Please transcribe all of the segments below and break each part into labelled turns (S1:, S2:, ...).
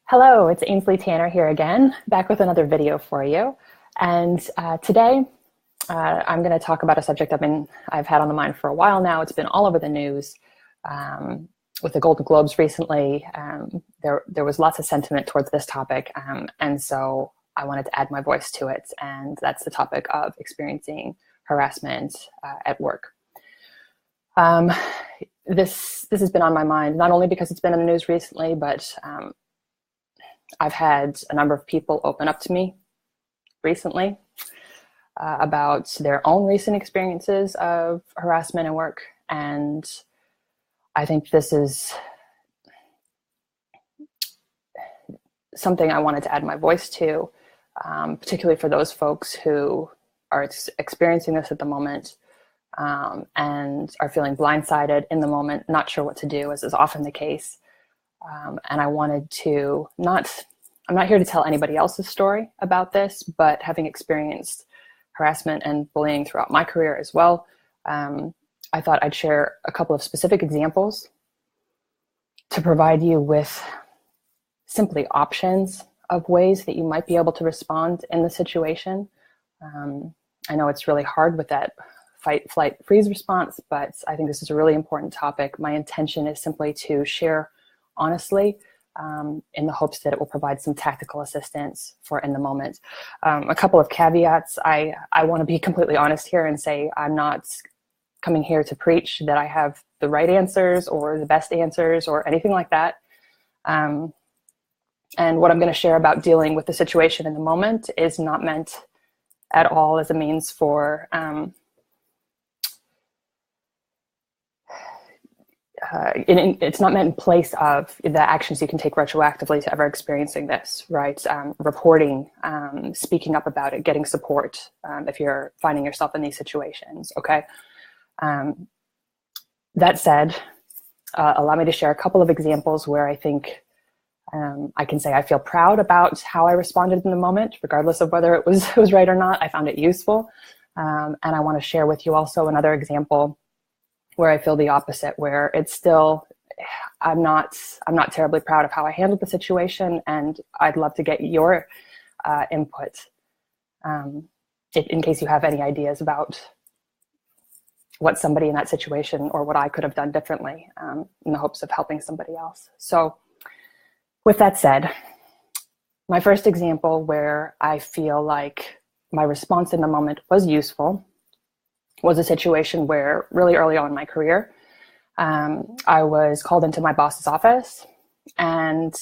S1: Hello, it's Aenslee Tanner here again, back with another video for you. And today I'm going to talk about a subject I've had on the mind for a while now. It's been all over the news with the Golden Globes recently. There was lots of sentiment towards this topic, and so I wanted to add my voice to it. And that's the topic of experiencing harassment at work. This has been on my mind not only because it's been in the news recently, but I've had a number of people open up to me recently about their own recent experiences of harassment at work. And I think this is something I wanted to add my voice to, particularly for those folks who are experiencing this at the moment and are feeling blindsided in the moment, not sure what to do, as is often the case. And I wanted to I'm not here to tell anybody else's story about this, but having experienced harassment and bullying throughout my career as well, I thought I'd share a couple of specific examples to provide you with simply options of ways that you might be able to respond in the situation. I know it's really hard with that fight, flight, freeze response, but I think this is a really important topic. My intention is simply to share honestly, in the hopes that it will provide some tactical assistance for in the moment. A couple of caveats. I want to be completely honest here and say I'm not coming here to preach that I have the right answers or the best answers or anything like that. And what I'm going to share about dealing with the situation in the moment is not meant at all as a means for it's not meant in place of the actions you can take retroactively to ever experiencing this, right? Reporting, speaking up about it, getting support if you're finding yourself in these situations, okay? That said, allow me to share a couple of examples where I think I can say I feel proud about how I responded in the moment, regardless of whether it was right or not. I found it useful. And I want to share with you also another example where I feel the opposite, where it's still, I'm not terribly proud of how I handled the situation, and I'd love to get your input in case you have any ideas about what somebody in that situation or what I could have done differently in the hopes of helping somebody else. So with that said, my first example where I feel like my response in the moment was useful was a situation where really early on in my career, I was called into my boss's office, and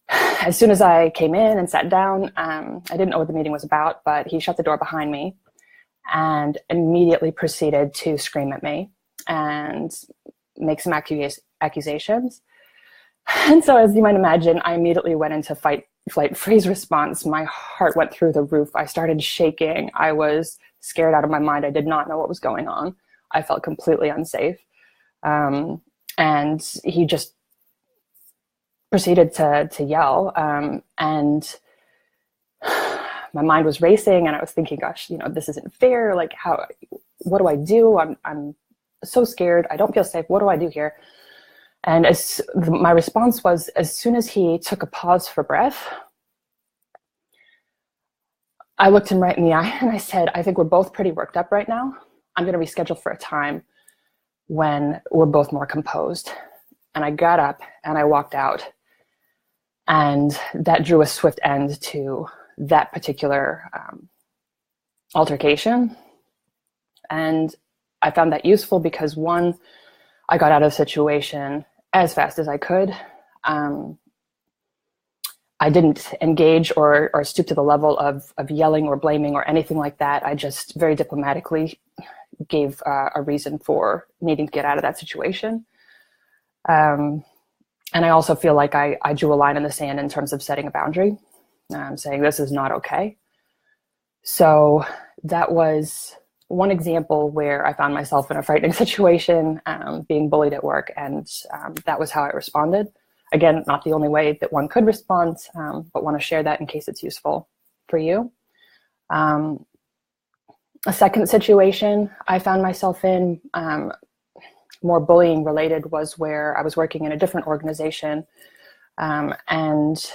S1: as soon as I came in and sat down, I didn't know what the meeting was about, but he shut the door behind me and immediately proceeded to scream at me and make some accusations. And so, as you might imagine, I immediately went into fight, flight, freeze response. My heart went through the roof. I started shaking. I was scared out of my mind. I did not know what was going on. I felt completely unsafe. And he just proceeded to yell. And my mind was racing, and I was thinking, gosh, this isn't fair. Like, what do I do? I'm so scared. I don't feel safe. What do I do here? And my response was, as soon as he took a pause for breath, I looked him right in the eye and I said, I think we're both pretty worked up right now. I'm going to reschedule for a time when we're both more composed. And I got up and I walked out. And that drew a swift end to that particular altercation. And I found that useful because, one, I got out of the situation as fast as I could. I didn't engage or stoop to the level of yelling or blaming or anything like that. I just very diplomatically gave a reason for needing to get out of that situation. And I also feel like I drew a line in the sand in terms of setting a boundary, saying this is not okay. So that was one example where I found myself in a frightening situation, being bullied at work, and that was how I responded. Again, not the only way that one could respond, but want to share that in case it's useful for you. A second situation I found myself in, more bullying related, was where I was working in a different organization And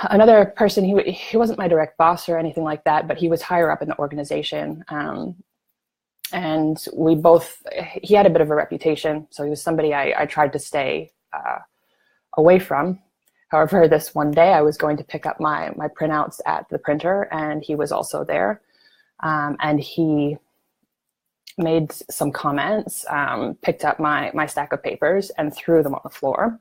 S1: another person, he wasn't my direct boss or anything like that, but he was higher up in the organization. And he had a bit of a reputation, so he was somebody I tried to stay away from. However, this one day I was going to pick up my printouts at the printer, and he was also there. And he made some comments, picked up my stack of papers and threw them on the floor.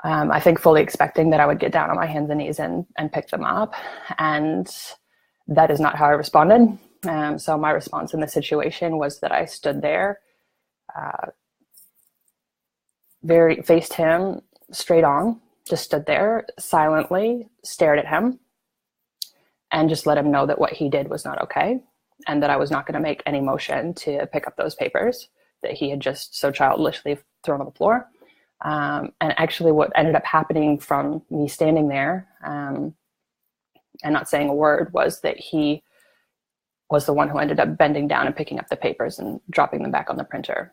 S1: I think fully expecting that I would get down on my hands and knees and pick them up. And that is not how I responded. So my response in the situation was that I stood there, faced him straight on, just stood there silently, stared at him, and just let him know that what he did was not okay, and that I was not going to make any motion to pick up those papers that he had just so childishly thrown on the floor. And actually what ended up happening from me standing there and not saying a word was that he was the one who ended up bending down and picking up the papers and dropping them back on the printer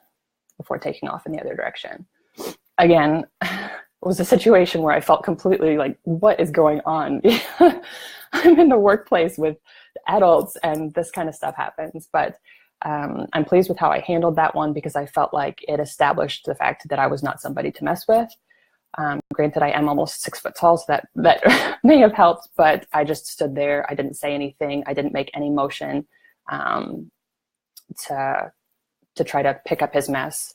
S1: before taking off in the other direction. Again, it was a situation where I felt completely like, what is going on? I'm in the workplace with adults and this kind of stuff happens. But I'm pleased with how I handled that one because I felt like it established the fact that I was not somebody to mess with. Granted, I am almost 6 foot tall, so that may have helped, but I just stood there. I didn't say anything. I didn't make any motion to try to pick up his mess.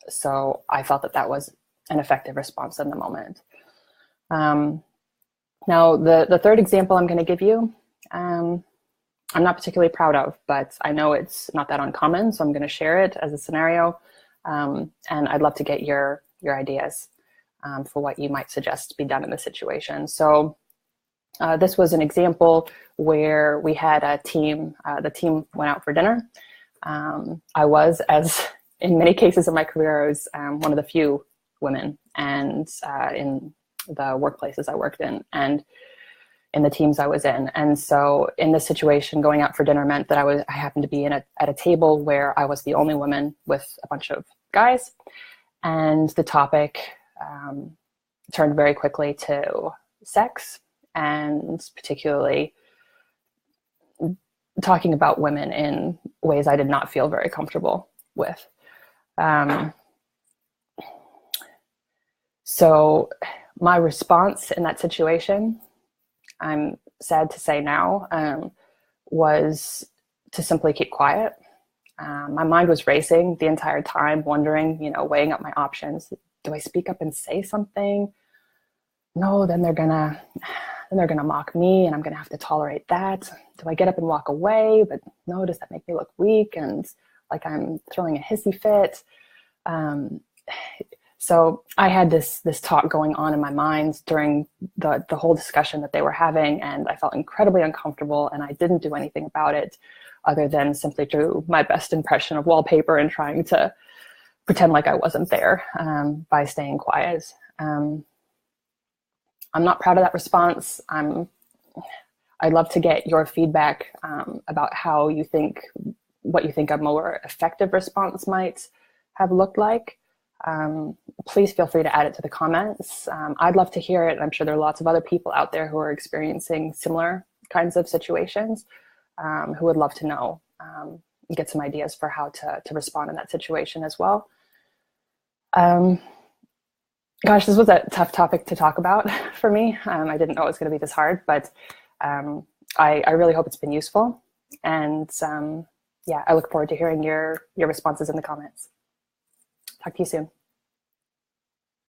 S1: So I felt that was an effective response in the moment. Now, the third example I'm going to give you, I'm not particularly proud of, but I know it's not that uncommon, so I'm going to share it as a scenario, and I'd love to get your ideas for what you might suggest be done in this situation. So this was an example where we had a team, the team went out for dinner. I was, as in many cases in my career, I was one of the few women, and in the workplaces I worked in, and in the teams I was in. And so in this situation, going out for dinner meant that I happened to be at a table where I was the only woman with a bunch of guys. And the topic turned very quickly to sex, and particularly talking about women in ways I did not feel very comfortable with. So my response in that situation, I'm sad to say now, was to simply keep quiet. My mind was racing the entire time, wondering, weighing up my options. Do I speak up and say something? No, then they're gonna mock me, and I'm gonna have to tolerate that. Do I get up and walk away? But no, does that make me look weak and like I'm throwing a hissy fit? So I had this talk going on in my mind during the whole discussion that they were having, and I felt incredibly uncomfortable, and I didn't do anything about it other than simply do my best impression of wallpaper and trying to pretend like I wasn't there by staying quiet. I'm not proud of that response. I'd love to get your feedback about what you think a more effective response might have looked like. Please feel free to add it to the comments. I'd love to hear it. I'm sure there are lots of other people out there who are experiencing similar kinds of situations who would love to know, get some ideas for how to respond in that situation as well. Gosh, this was a tough topic to talk about for me. I didn't know it was going to be this hard, but I really hope it's been useful. And yeah, I look forward to hearing your responses in the comments. Talk to you soon.